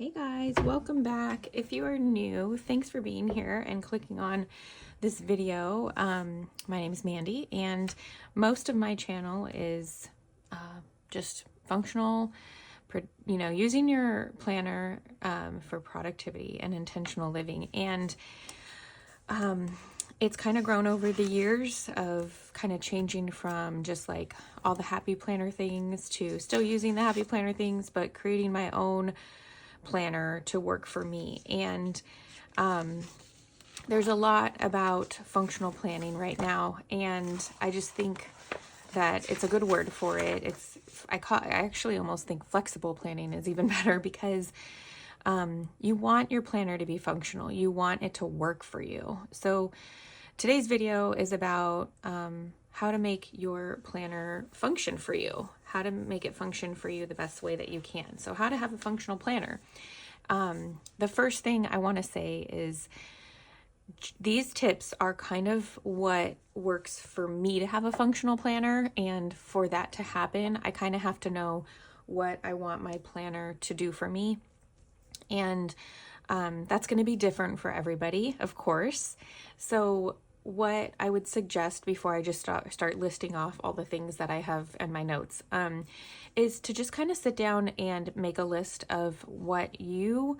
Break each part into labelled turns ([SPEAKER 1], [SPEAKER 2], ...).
[SPEAKER 1] Hey guys, welcome back. If you are new, thanks for being here and clicking on this video. My name is Mandy, and most of my channel is just functional, using your planner for productivity and intentional living. And it's kind of grown over the years of kind of changing from just like all the happy planner things to still using the happy planner things, but creating my own planner to work for me. And there's a lot about functional planning right now, and I just think that it's a good word for it. I actually almost think flexible planning is even better, because you want your planner to be functional. You want it to work for you. So today's video is about how to make your planner function for you, how to make it function for you the best way that you can. So how to have a functional planner. The first thing I want to say is these tips are kind of what works for me to have a functional planner. And for that to happen, I kind of have to know what I want my planner to do for me. And that's going to be different for everybody, of course. So what I would suggest before I just start listing off all the things that I have in my notes is to just kind of sit down and make a list of what you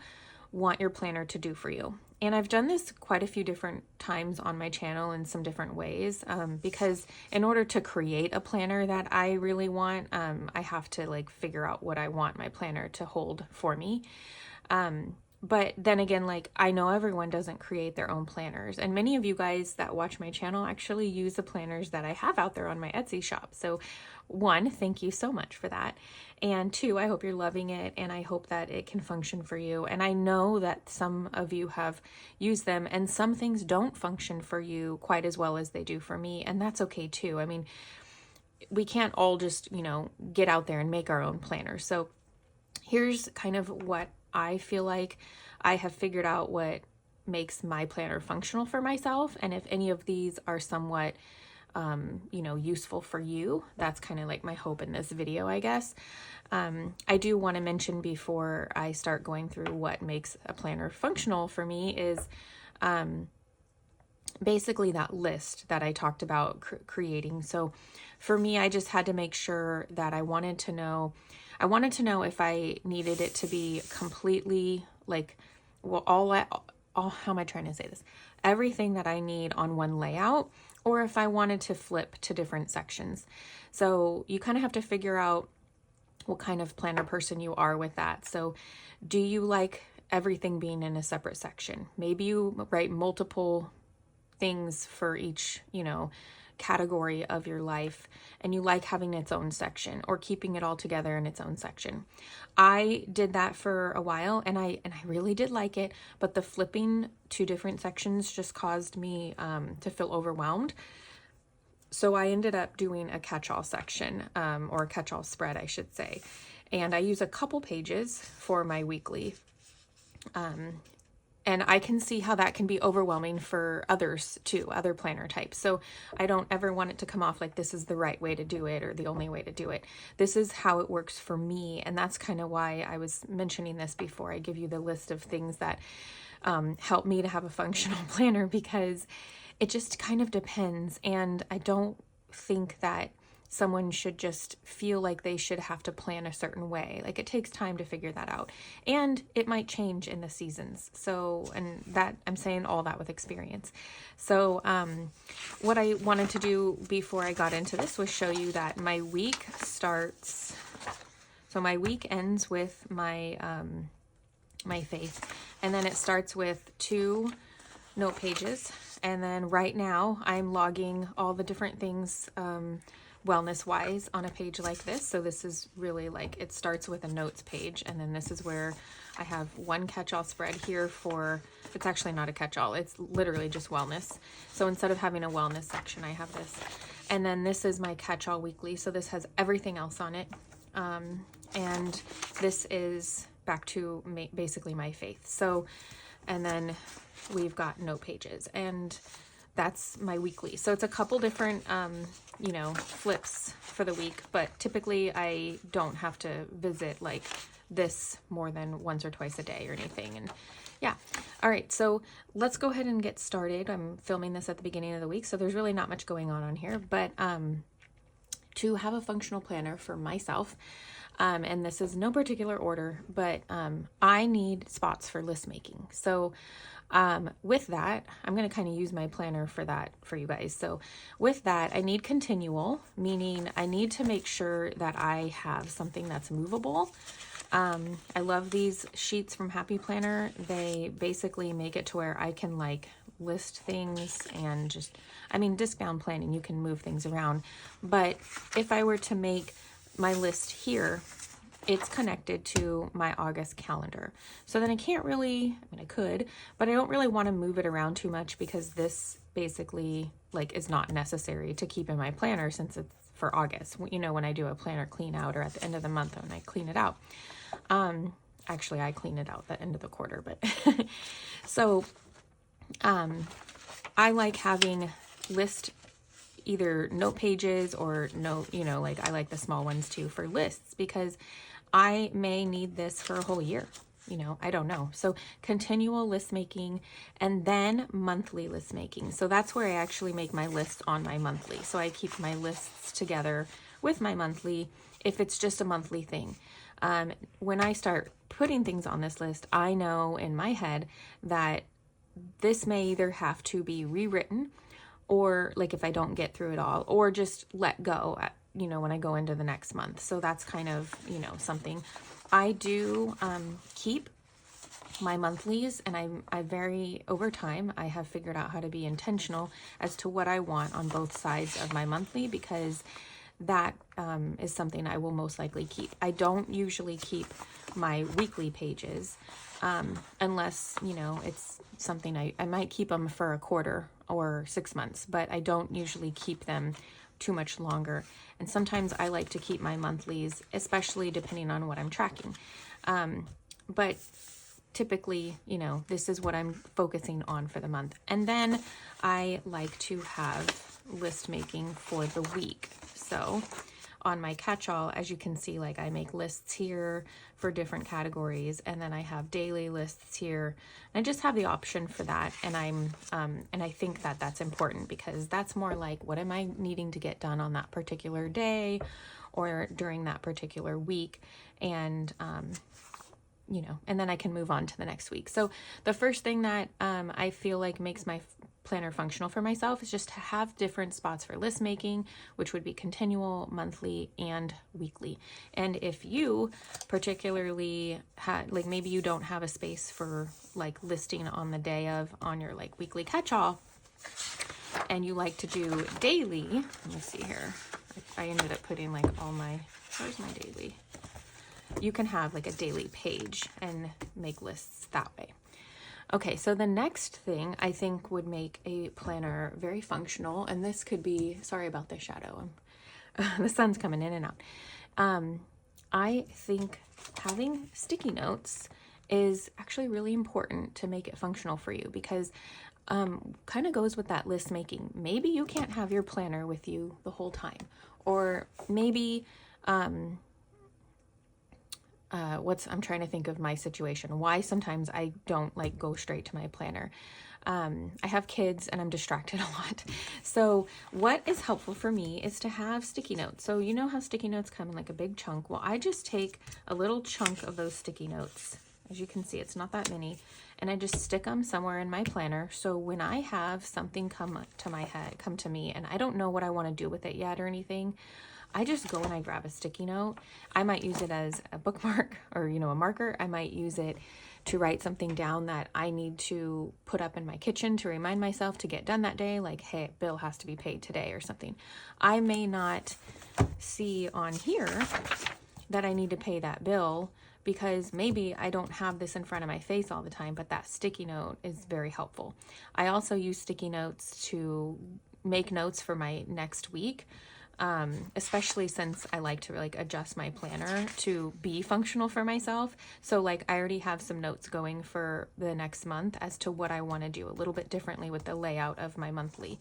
[SPEAKER 1] want your planner to do for you. And I've done this quite a few different times on my channel in some different ways, because in order to create a planner that I really want, I have to figure out what I want my planner to hold for me. But then again, I know everyone doesn't create their own planners, and many of you guys that watch my channel actually use the planners that I have out there on my Etsy shop. So one, thank you so much for that. And two, I hope you're loving it, and I hope that it can function for you. And I know that some of you have used them, and some things don't function for you quite as well as they do for me, and that's okay too. I mean, we can't all just, get out there and make our own planners. So here's kind of what I feel like I have figured out what makes my planner functional for myself. And if any of these are somewhat, useful for you, that's kind of like my hope in this video, I guess. I do want to mention before I start going through what makes a planner functional for me is basically that list that I talked about creating. So for me, I just had to make sure that I wanted to know if I needed it to be completely how am I trying to say this? Everything that I need on one layout, or if I wanted to flip to different sections. So you kind of have to figure out what kind of planner person you are with that. So do you like everything being in a separate section? Maybe you write multiple things for each, category of your life, and you like having its own section or keeping it all together in its own section. I did that for a while, and I really did like it, but the flipping to different sections just caused me to feel overwhelmed. So I ended up doing a catch-all section, or a catch-all spread, I should say. And I use a couple pages for my weekly. And I can see how that can be overwhelming for others too, other planner types. So I don't ever want it to come off like this is the right way to do it or the only way to do it. This is how it works for me. And that's kind of why I was mentioning this before I give you the list of things that help me to have a functional planner, because it just kind of depends. And I don't think that someone should just feel like they should have to plan a certain way. It takes time to figure that out, and it might change in the seasons. So, and that I'm saying all that with experience. So what I wanted to do before I got into this was show you that my week starts, so my week ends with my my faith, and then it starts with 2 note pages. And then right now I'm logging all the different things wellness wise on a page like this. So this is really it starts with a notes page, and then this is where I have one catch-all spread here for, it's actually not a catch-all, it's literally just wellness. So instead of having a wellness section, I have this. And then this is my catch-all weekly. So this has everything else on it. And this is back to basically my faith. So, and then we've got note pages, and that's my weekly. So it's a couple different, flips for the week, but typically I don't have to visit this more than once or twice a day or anything. And yeah. All right. So let's go ahead and get started. I'm filming this at the beginning of the week, so there's really not much going on here, but, to have a functional planner for myself, and this is no particular order, but I need spots for list making. So with that, I'm going to kind of use my planner for that for you guys. So with that, I need continual, meaning I need to make sure that I have something that's movable. I love these sheets from Happy Planner. They basically make it to where I can like list things and just, I mean, disc bound planning, you can move things around. But if I were to make my list here, it's connected to my August calendar. So then I can't really, I mean, I could, but I don't really want to move it around too much because this basically like is not necessary to keep in my planner since it's for August. You know, when I do a planner clean out or at the end of the month when I clean it out. Actually, I clean it out at the end of the quarter, but so I like having list either note pages or note, you know, like I like the small ones too for lists because I may need this for a whole year. You know, I don't know. So continual list making and then monthly list making. So that's where I actually make my list on my monthly. So I keep my lists together with my monthly if it's just a monthly thing. When I start putting things on this list, I know in my head that this may either have to be rewritten or like if I don't get through it all or just let go at, you know, when I go into the next month. So that's kind of, you know, something I do keep my monthlies, and I vary over time. I have figured out how to be intentional as to what I want on both sides of my monthly because that is something I will most likely keep. I don't usually keep my weekly pages unless, you know, it's something I might keep them for a quarter or 6 months, but I don't usually keep them too much longer. And sometimes I like to keep my monthlies, especially depending on what I'm tracking. But typically, you know, this is what I'm focusing on for the month. And then I like to have list making for the week. So on my catch-all, as you can see, like I make lists here for different categories, and then I have daily lists here. And I just have the option for that, and and I think that that's important because that's more like what am I needing to get done on that particular day or during that particular week, and you know, and then I can move on to the next week. So the first thing that I feel like makes my planner functional for myself is just to have different spots for list making, which would be continual, monthly, and weekly. And if you particularly had, like maybe you don't have a space for like listing on the day of on your like weekly catch-all, and you like to do daily, let me see here. I ended up putting like all my, where's my daily? You can have like a daily page and make lists that way. Okay, so the next thing I think would make a planner very functional, and this could be, sorry about the shadow, the sun's coming in and out. I think having sticky notes is actually really important to make it functional for you because kind of goes with that list making. Maybe you can't have your planner with you the whole time, or maybe I'm trying to think of my situation, why sometimes I don't like go straight to my planner. I have kids and I'm distracted a lot. So what is helpful for me is to have sticky notes. So you know how sticky notes come in like a big chunk? Well, I just take a little chunk of those sticky notes. As you can see, it's not that many. And I just stick them somewhere in my planner. So when I have something come to me, and I don't know what I want to do with it yet or anything, I just go and I grab a sticky note. I might use it as a bookmark or, you know, a marker. I might use it to write something down that I need to put up in my kitchen to remind myself to get done that day. Like, hey, bill has to be paid today or something. I may not see on here that I need to pay that bill because maybe I don't have this in front of my face all the time, but that sticky note is very helpful. I also use sticky notes to make notes for my next week. especially since I like to like adjust my planner to be functional for myself. So like I already have some notes going for the next month as to what I want to do a little bit differently with the layout of my monthly.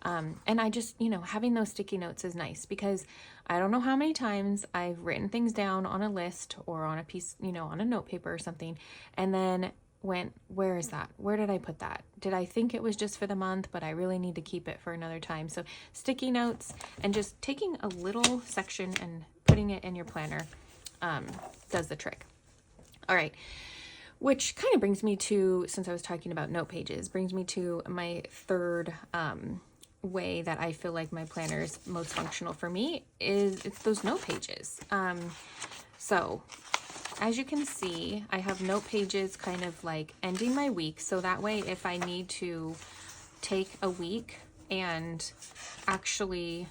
[SPEAKER 1] And I just, having those sticky notes is nice because I don't know how many times I've written things down on a list or on a piece, on a note paper or something, and then went, where is that? Where did I put that? Did I think it was just for the month, but I really need to keep it for another time? So sticky notes and just taking a little section and putting it in your planner does the trick. All right. Which kind of brings me to, since I was talking about note pages, brings me to my third way that I feel like my planner is most functional for me is it's those note pages. So as you can see, I have note pages kind of like ending my week. So that way, if I need to take a week and actually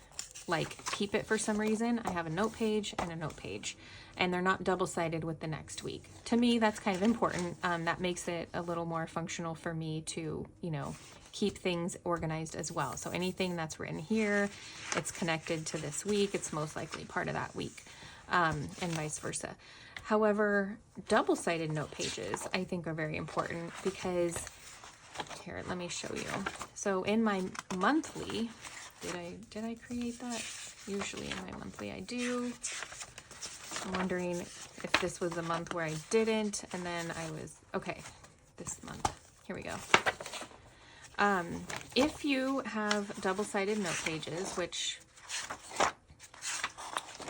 [SPEAKER 1] like keep it for some reason, I have a note page and a note page, and they're not double-sided with the next week. To me, that's kind of important. That makes it a little more functional for me to, keep things organized as well. So anything that's written here, it's connected to this week. It's most likely part of that week, and vice versa. However, double-sided note pages I think are very important because, here, let me show you. So in my monthly, did I create that? Usually in my monthly I do. I'm wondering if this was a month where I didn't, and then okay, this month. Here we go. If you have double-sided note pages, which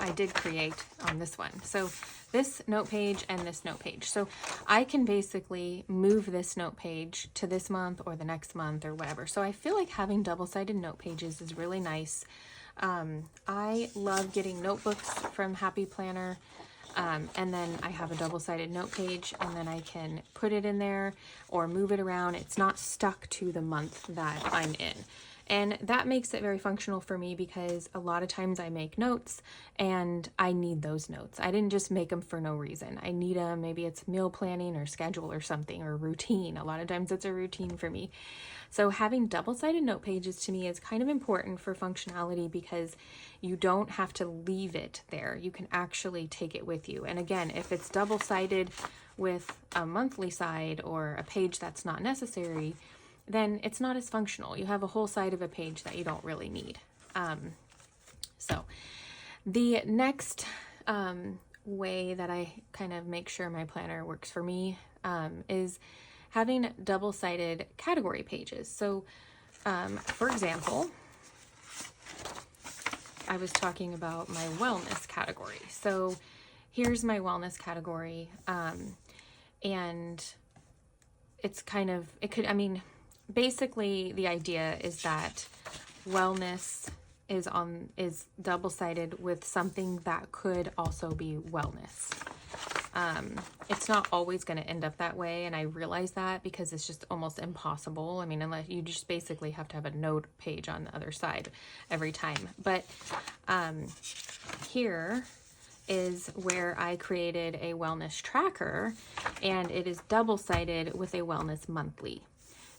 [SPEAKER 1] I did create on this one. So this note page and this note page. So I can basically move this note page to this month or the next month or whatever. So I feel like having double-sided note pages is really nice. I love getting notebooks from Happy Planner. And then I have a double-sided note page, and then I can put it in there or move it around. It's not stuck to the month that I'm in. And that makes it very functional for me because a lot of times I make notes and I need those notes. I didn't just make them for no reason. I need them. Maybe it's meal planning or schedule or something, or routine. A lot of times it's a routine for me. So having double-sided note pages to me is kind of important for functionality because you don't have to leave it there. You can actually take it with you. And again, if it's double-sided with a monthly side or a page that's not necessary, then it's not as functional. You have a whole side of a page that you don't really need. So the next way that I kind of make sure my planner works for me is having double-sided category pages. So for example, I was talking about my wellness category. So here's my wellness category. And it's kind of, basically the idea is that wellness is double-sided with something that could also be wellness. It's not always going to end up that way, and I realize that because it's just almost impossible. Unless you just basically have to have a note page on the other side every time. But here is where I created a wellness tracker, and it is double-sided with a wellness monthly.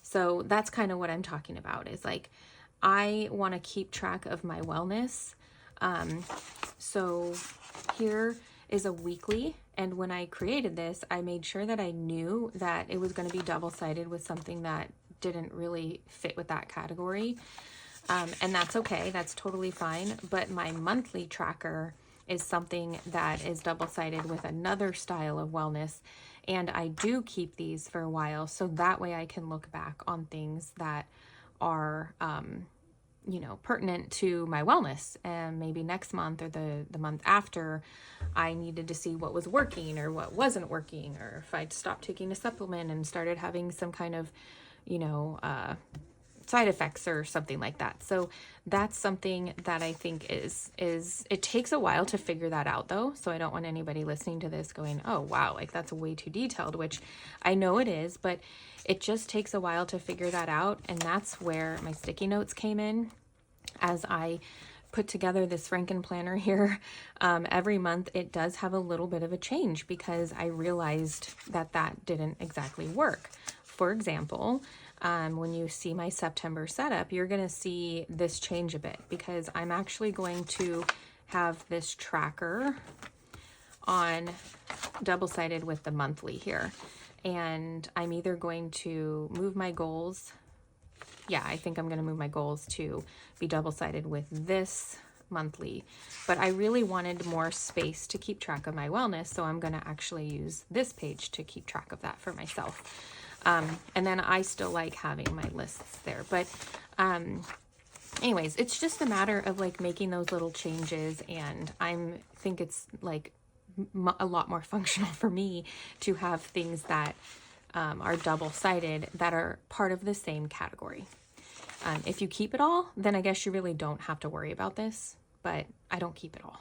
[SPEAKER 1] So that's kind of what I'm talking about, is like, I want to keep track of my wellness. So here is a weekly. And when I created this, I made sure that I knew that it was going to be double-sided with something that didn't really fit with that category. And that's okay. That's totally fine. But my monthly tracker is something that is double-sided with another style of wellness. And I do keep these for a while, so that way I can look back on things that are, pertinent to my wellness. And maybe next month or the month after, I needed to see what was working or what wasn't working, or if I'd stopped taking a supplement and started having some kind of, side effects or something like that. So that's something that I think is it takes a while to figure that out though. So I don't want anybody listening to this going, oh wow, like that's way too detailed, which I know it is, but it just takes a while to figure that out. And that's where my sticky notes came in. As I put together this Franken planner here, every month it does have a little bit of a change because I realized that didn't exactly work. For example, when you see my September setup, you're going to see this change a bit, because I'm actually going to have this tracker on double-sided with the monthly here. And I'm either going to move my goals. Yeah, I think I'm going to move my goals to be double-sided with this monthly, but I really wanted more space to keep track of my wellness, so I'm going to actually use this page to keep track of that for myself. And then I still like having my lists there, but anyways, it's just a matter of like making those little changes, and think it's like a lot more functional for me to have things that are double-sided that are part of the same category. If you keep it all, then I guess you really don't have to worry about this, but I don't keep it all.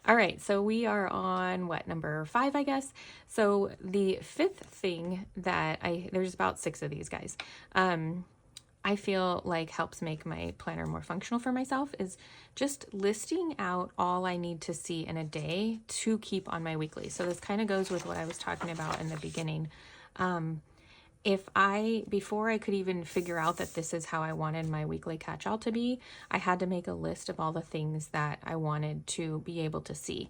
[SPEAKER 1] All right, so we are on number 5, I guess. So the 5th thing that there's about 6 of these guys, I feel like helps make my planner more functional for myself is just listing out all I need to see in a day to keep on my weekly. So this kind of goes with what I was talking about in the beginning. Before I could even figure out that this is how I wanted my weekly catch-all to be, I had to make a list of all the things that I wanted to be able to see.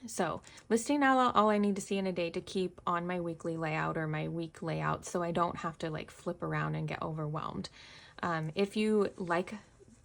[SPEAKER 1] So listing out all I need to see in a day to keep on my weekly layout or my week layout, so I don't have to like flip around and get overwhelmed. If you like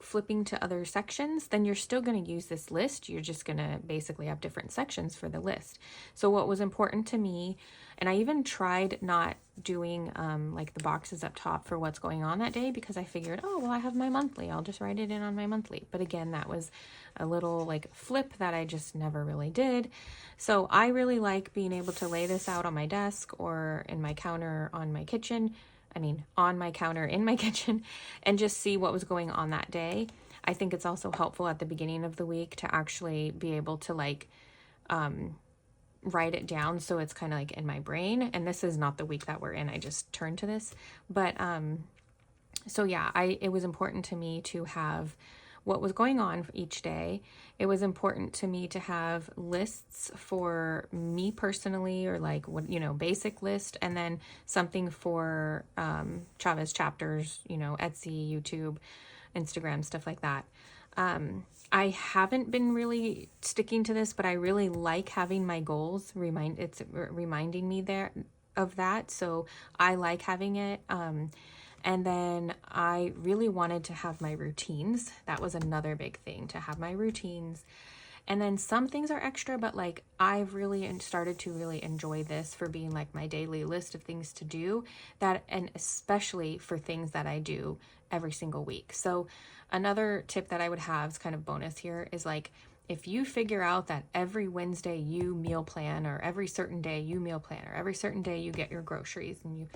[SPEAKER 1] flipping to other sections, then you're still going to use this list. You're just going to basically have different sections for the list. So what was important to me, and I even tried not doing like the boxes up top for what's going on that day, because I figured, oh, well, I have my monthly, I'll just write it in on my monthly. But again, that was a little like flip that I just never really did. So I really like being able to lay this out on my desk or in my counter on my kitchen. On my counter in my kitchen, and just see what was going on that day. I think it's also helpful at the beginning of the week to actually be able to like write it down, so it's kind of like in my brain. And this is not the week that we're in, I just turned to this. But so yeah, it was important to me to have what was going on for each day. It was important to me to have lists for me personally, or like what, basic list, and then something for Chavez chapters, Etsy, YouTube, Instagram, stuff like that. I haven't been really sticking to this, but I really like having my goals reminding me of that. So I like having it. And then I really wanted to have my routines. That was another big thing, to have my routines. And then some things are extra, but like I've really started to really enjoy this for being like my daily list of things to do, and especially for things that I do every single week. So another tip that I would have, is kind of bonus here, is like, if you figure out that every Wednesday you meal plan, or every certain day you meal plan, or every certain day you get your groceries, and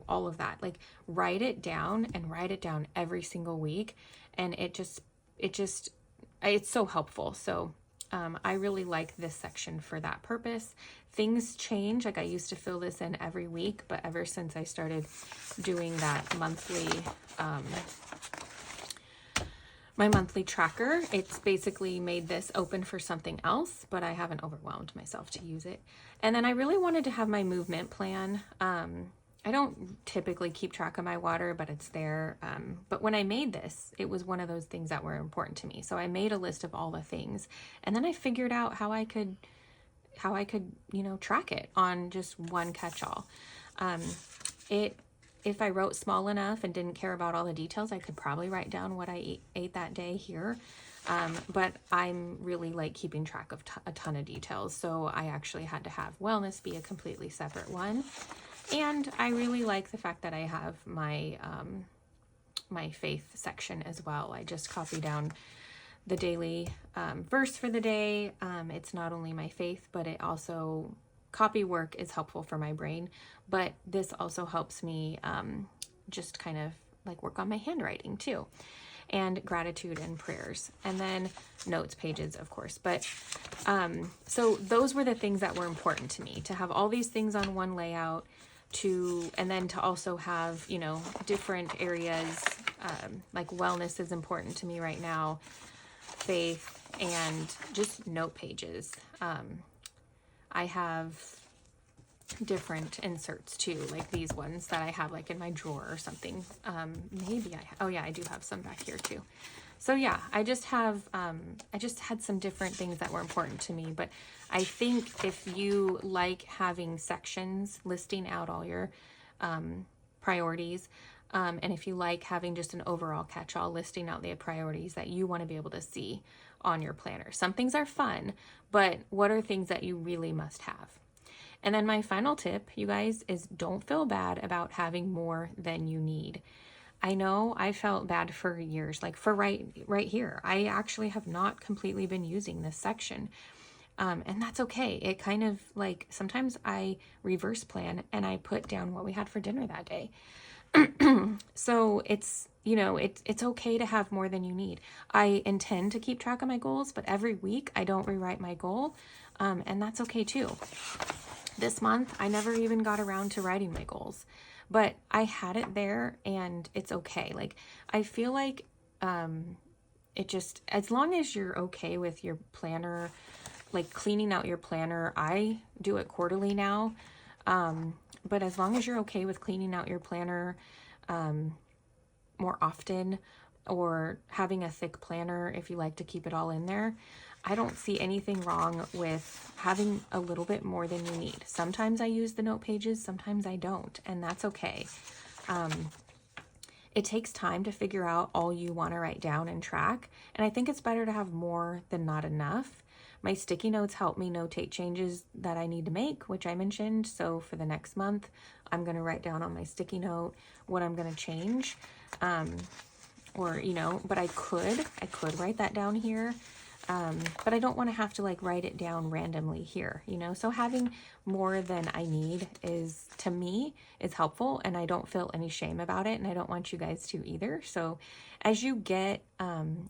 [SPEAKER 1] all of that, like write it down every single week. And it's so helpful. So I really like this section for that purpose. Things change. Like I used to fill this in every week, but ever since I started doing that monthly, my monthly tracker, it's basically made this open for something else, but I haven't overwhelmed myself to use it. And then I really wanted to have my movement plan. I don't typically keep track of my water, but it's there. But when I made this, it was one of those things that were important to me. So I made a list of all the things, and then I figured out how I could, track it on just one catch-all. If I wrote small enough and didn't care about all the details, I could probably write down what I ate that day here. But I'm really like keeping track of a ton of details. So I actually had to have wellness be a completely separate one. And I really like the fact that I have my my faith section as well. I just copy down the daily verse for the day. It's not only my faith, but it also, copy work is helpful for my brain, but this also helps me just kind of like work on my handwriting too, and gratitude and prayers, and then notes pages, of course. But so those were the things that were important to me, to have all these things on one layout, and then to also have, different areas, like wellness is important to me right now, faith, and just note pages. I have different inserts too, like these ones that I have like in my drawer or something. Maybe oh yeah, I do have some back here too. So yeah, I just had some different things that were important to me, but I think if you like having sections listing out all your priorities, and if you like having just an overall catch-all listing out the priorities that you want to be able to see on your planner. Some things are fun, but what are things that you really must have? And then my final tip, you guys, is don't feel bad about having more than you need. I know I felt bad for years, like for right here. I actually have not completely been using this section. And that's okay. It kind of like, sometimes I reverse plan and I put down what we had for dinner that day. So it's, you know, it's okay to have more than you need. I intend to keep track of my goals, but every week I don't rewrite my goal. And that's okay too. This month, I never even got around to writing my goals, but I had it there and it's okay. Like, I feel like, it just, as long as you're okay with your planner, like cleaning out your planner, I do it quarterly now. But as long as you're okay with cleaning out your planner, more often, or having a thick planner, if you like to keep it all in there, I don't see anything wrong with having a little bit more than you need. Sometimes I use the note pages, sometimes I don't, and that's okay. It takes time to figure out all you want to write down and track, and I think it's better to have more than not enough. My sticky notes help me notate changes that I need to make, which I mentioned. So for the next month, I'm going to write down on my sticky note what I'm going to change. Or, you know, but I could write that down here. But I don't want to have to like write it down randomly here, you know? So having more than I need is, to me, is helpful, and I don't feel any shame about it, and I don't want you guys to either. So as you get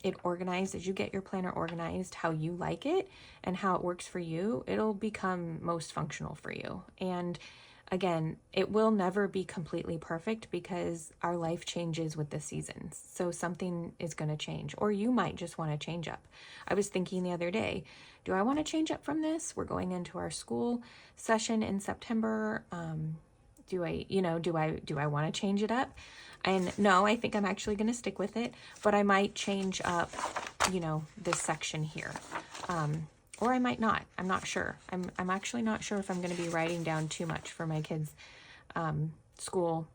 [SPEAKER 1] it organized, as you get your planner organized how you like it and how it works for you, it'll become most functional for you. And again, it will never be completely perfect because our life changes with the seasons. So something is going to change, or you might just want to change up. I was thinking the other day, do I want to change up from this? We're going into our school session in September. Do I want to change it up? And no, I think I'm actually going to stick with it, but I might change up, you know, this section here. Or I might not. I'm not sure. I'm actually not sure if I'm going to be writing down too much for my kids' school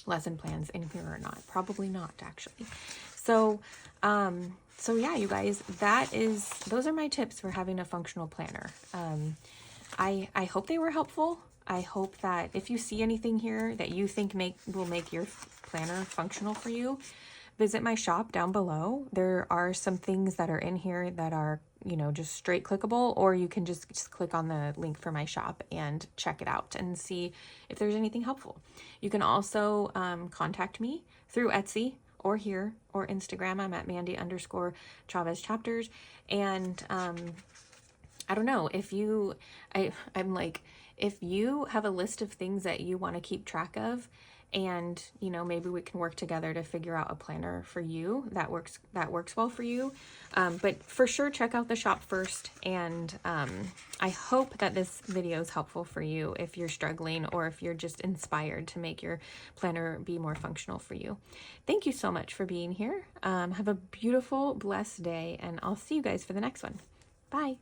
[SPEAKER 1] lesson plans in here or not. Probably not, actually. So yeah, you guys, those are my tips for having a functional planner. I hope they were helpful. I hope that if you see anything here that you think will make your planner functional for you, visit my shop down below. There are some things that are in here that are, you know, just straight clickable, or you can just click on the link for my shop and check it out and see if there's anything helpful. You can also contact me through Etsy or here or Instagram. I'm at Mandy_Chavez chapters. And I don't know if if you have a list of things that you want to keep track of, and, you know, maybe we can work together to figure out a planner for you that works well for you. But for sure, check out the shop first. And I hope that this video is helpful for you if you're struggling, or if you're just inspired to make your planner be more functional for you. Thank you so much for being here. Have a beautiful, blessed day, and I'll see you guys for the next one. Bye.